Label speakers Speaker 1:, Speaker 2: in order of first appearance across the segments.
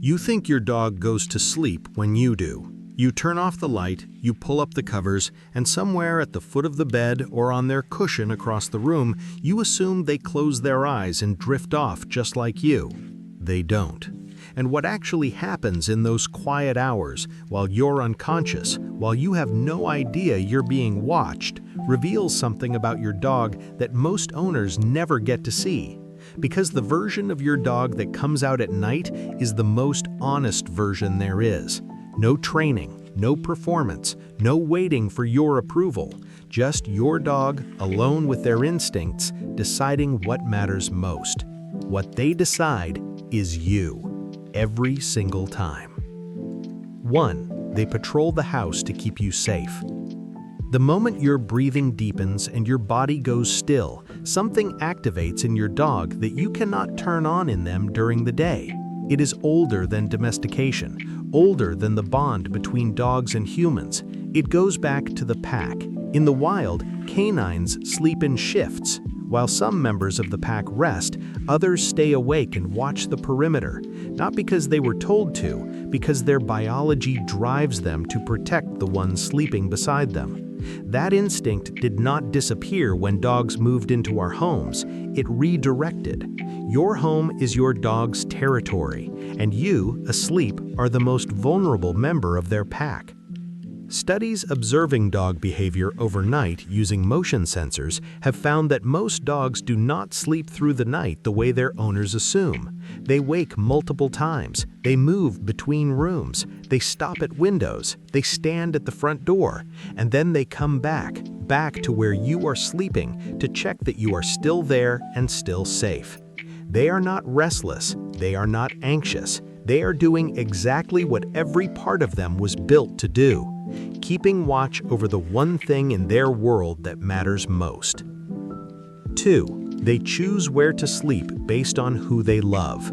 Speaker 1: You think your dog goes to sleep when you do. You turn off the light, you pull up the covers, and somewhere at the foot of the bed or on their cushion across the room, you assume they close their eyes and drift off just like you. They don't. And what actually happens in those quiet hours, while you're unconscious, while you have no idea you're being watched, reveals something about your dog that most owners never get to see. Because the version of your dog that comes out at night is the most honest version there is. No training, no performance, no waiting for your approval. Just your dog, alone with their instincts, deciding what matters most. What they decide is you, every single time. 1. They patrol the house to keep you safe. The moment your breathing deepens and your body goes still, something activates in your dog that you cannot turn on in them during the day. It is older than domestication, older than the bond between dogs and humans. It goes back to the pack. In the wild, canines sleep in shifts. While some members of the pack rest, others stay awake and watch the perimeter, not because they were told to, because their biology drives them to protect the ones sleeping beside them. That instinct did not disappear when dogs moved into our homes. It redirected. Your home is your dog's territory, and you, asleep, are the most vulnerable member of their pack. Studies observing dog behavior overnight using motion sensors have found that most dogs do not sleep through the night the way their owners assume. They wake multiple times, they move between rooms, they stop at windows, they stand at the front door, and then they come back to where you are sleeping to check that you are still there and still safe. They are not restless, they are not anxious, they are doing exactly what every part of them was built to do. Keeping watch over the one thing in their world that matters most. 2. They choose where to sleep based on who they love.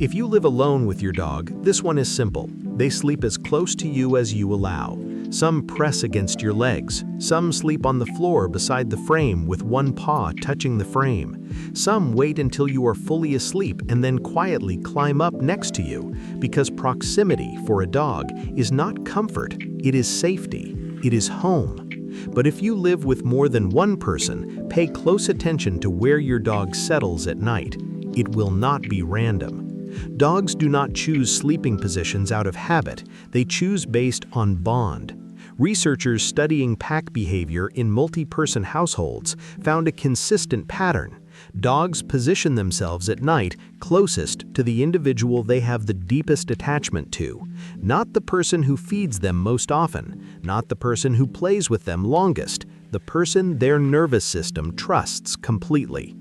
Speaker 1: If you live alone with your dog, this one is simple. They sleep as close to you as you allow. Some press against your legs. Some sleep on the floor beside the frame with one paw touching the frame. Some wait until you are fully asleep and then quietly climb up next to you, because proximity for a dog is not comfort, it is safety, it is home. But if you live with more than one person, pay close attention to where your dog settles at night. It will not be random. Dogs do not choose sleeping positions out of habit, they choose based on bond. Researchers studying pack behavior in multi-person households found a consistent pattern. Dogs position themselves at night closest to the individual they have the deepest attachment to, not the person who feeds them most often, not the person who plays with them longest, the person their nervous system trusts completely.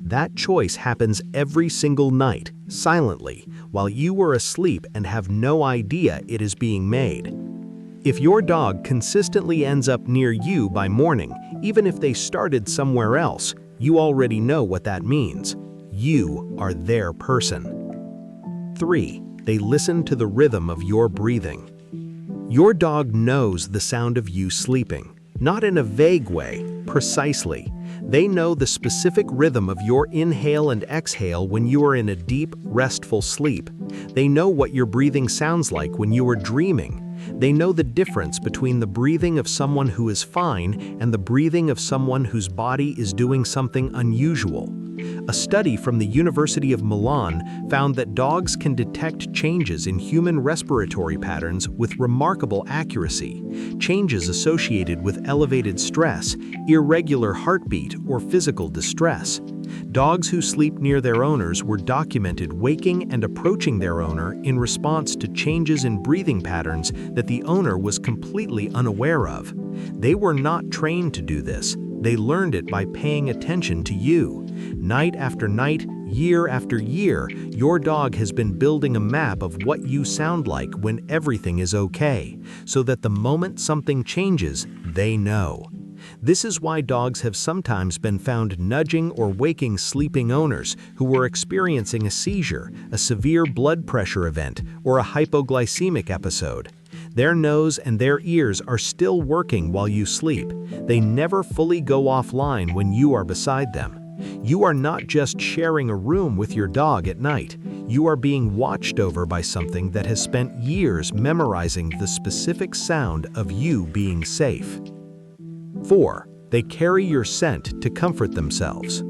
Speaker 1: That choice happens every single night, silently, while you are asleep and have no idea it is being made. If your dog consistently ends up near you by morning, even if they started somewhere else, you already know what that means. You are their person. 3. They listen to the rhythm of your breathing. Your dog knows the sound of you sleeping, not in a vague way, precisely. They know the specific rhythm of your inhale and exhale when you are in a deep, restful sleep. They know what your breathing sounds like when you are dreaming. They know the difference between the breathing of someone who is fine and the breathing of someone whose body is doing something unusual. A study from the University of Milan found that dogs can detect changes in human respiratory patterns with remarkable accuracy, changes associated with elevated stress, irregular heartbeat, or physical distress. Dogs who sleep near their owners were documented waking and approaching their owner in response to changes in breathing patterns that the owner was completely unaware of. They were not trained to do this. They learned it by paying attention to you. Night after night, year after year, your dog has been building a map of what you sound like when everything is okay, so that the moment something changes, they know. This is why dogs have sometimes been found nudging or waking sleeping owners who were experiencing a seizure, a severe blood pressure event, or a hypoglycemic episode. Their nose and their ears are still working while you sleep. They never fully go offline when you are beside them. You are not just sharing a room with your dog at night. You are being watched over by something that has spent years memorizing the specific sound of you being safe. 4. They carry your scent to comfort themselves.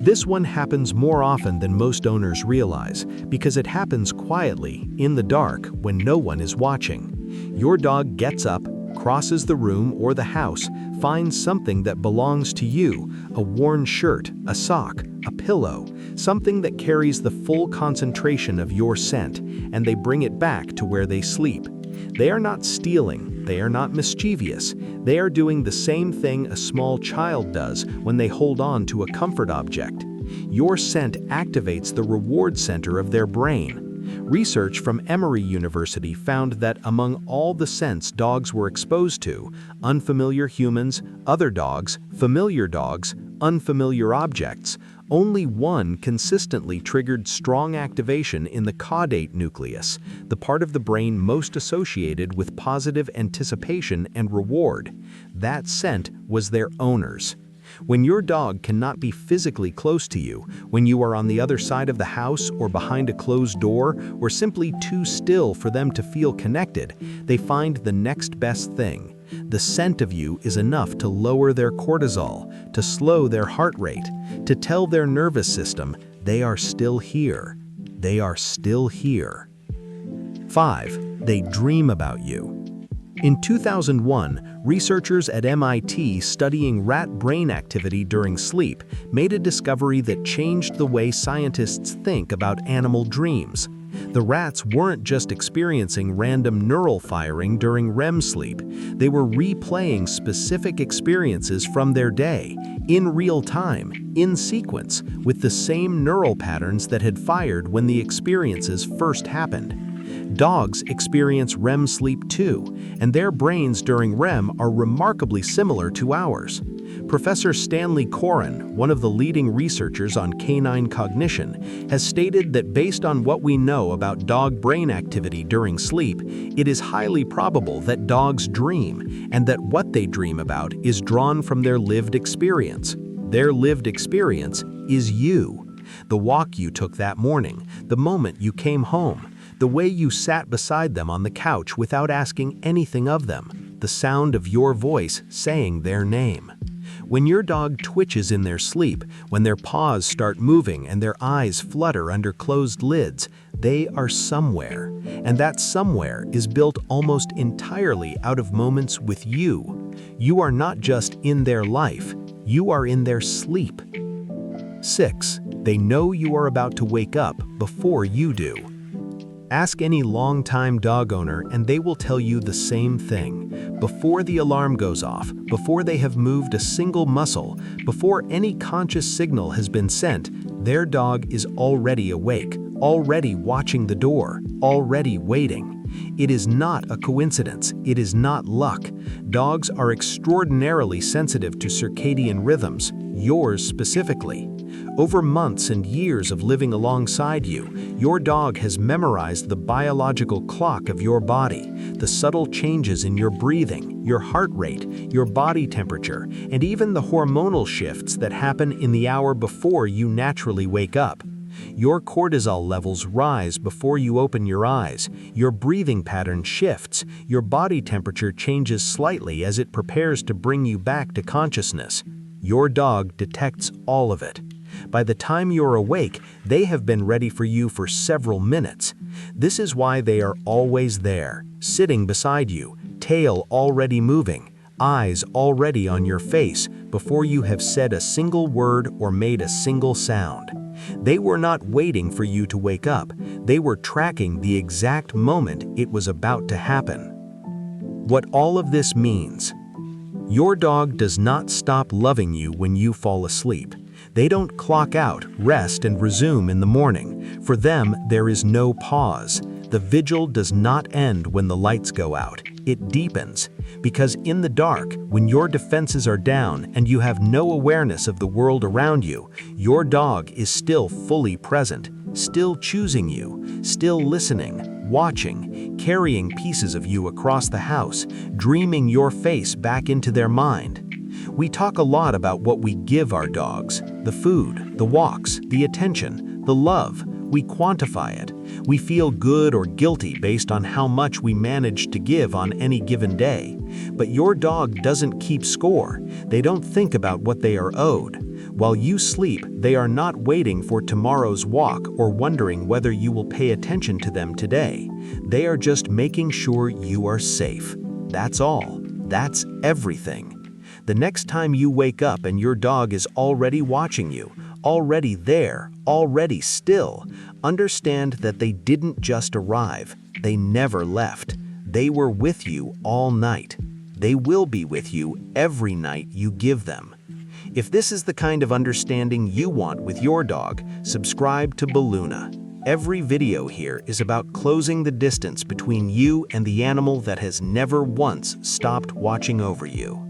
Speaker 1: This one happens more often than most owners realize because it happens quietly, in the dark, when no one is watching. Your dog gets up, crosses the room or the house, finds something that belongs to you, a worn shirt, a sock, a pillow, something that carries the full concentration of your scent, and they bring it back to where they sleep. They are not stealing, they are not mischievous, they are doing the same thing a small child does when they hold on to a comfort object. Your scent activates the reward center of their brain. Research from Emory University found that among all the scents dogs were exposed to, unfamiliar humans, other dogs, unfamiliar objects, only one consistently triggered strong activation in the caudate nucleus, the part of the brain most associated with positive anticipation and reward. That scent was their owner's. When your dog cannot be physically close to you, when you are on the other side of the house or behind a closed door, or simply too still for them to feel connected, they find the next best thing. The scent of you is enough to lower their cortisol, to slow their heart rate, to tell their nervous system they are still here. They are still here. 5. They dream about you. In 2001, researchers at MIT studying rat brain activity during sleep made a discovery that changed the way scientists think about animal dreams. The rats weren't just experiencing random neural firing during REM sleep, they were replaying specific experiences from their day, in real time, in sequence, with the same neural patterns that had fired when the experiences first happened. Dogs experience REM sleep too, and their brains during REM are remarkably similar to ours. Professor Stanley Coren, one of the leading researchers on canine cognition, has stated that based on what we know about dog brain activity during sleep, it is highly probable that dogs dream, and that what they dream about is drawn from their lived experience. Their lived experience is you. The walk you took that morning, the moment you came home, the way you sat beside them on the couch without asking anything of them, the sound of your voice saying their name. When your dog twitches in their sleep, when their paws start moving and their eyes flutter under closed lids, they are somewhere, and that somewhere is built almost entirely out of moments with you. You are not just in their life, you are in their sleep. 6. They know you are about to wake up before you do. Ask any longtime dog owner and they will tell you the same thing. Before the alarm goes off, before they have moved a single muscle, before any conscious signal has been sent, their dog is already awake, already watching the door, already waiting. It is not a coincidence, it is not luck. Dogs are extraordinarily sensitive to circadian rhythms, yours specifically. Over months and years of living alongside you, your dog has memorized the biological clock of your body, the subtle changes in your breathing, your heart rate, your body temperature, and even the hormonal shifts that happen in the hour before you naturally wake up. Your cortisol levels rise before you open your eyes, your breathing pattern shifts, your body temperature changes slightly as it prepares to bring you back to consciousness. Your dog detects all of it. By the time you're awake, they have been ready for you for several minutes. This is why they are always there, sitting beside you, tail already moving, eyes already on your face before you have said a single word or made a single sound. They were not waiting for you to wake up. They were tracking the exact moment it was about to happen. What all of this means: your dog does not stop loving you when you fall asleep. They don't clock out, rest, and resume in the morning. For them, there is no pause. The vigil does not end when the lights go out. It deepens. Because in the dark, when your defenses are down and you have no awareness of the world around you, your dog is still fully present, still choosing you, still listening, watching, carrying pieces of you across the house, dreaming your face back into their mind. We talk a lot about what we give our dogs: the food, the walks, the attention, the love. We quantify it. We feel good or guilty based on how much we manage to give on any given day. But your dog doesn't keep score. They don't think about what they are owed. While you sleep, they are not waiting for tomorrow's walk or wondering whether you will pay attention to them today. They are just making sure you are safe. That's all. That's everything. The next time you wake up and your dog is already watching you, already there, already still, understand that they didn't just arrive. They never left. They were with you all night. They will be with you every night you give them. If this is the kind of understanding you want with your dog, subscribe to Balloona. Every video here is about closing the distance between you and the animal that has never once stopped watching over you.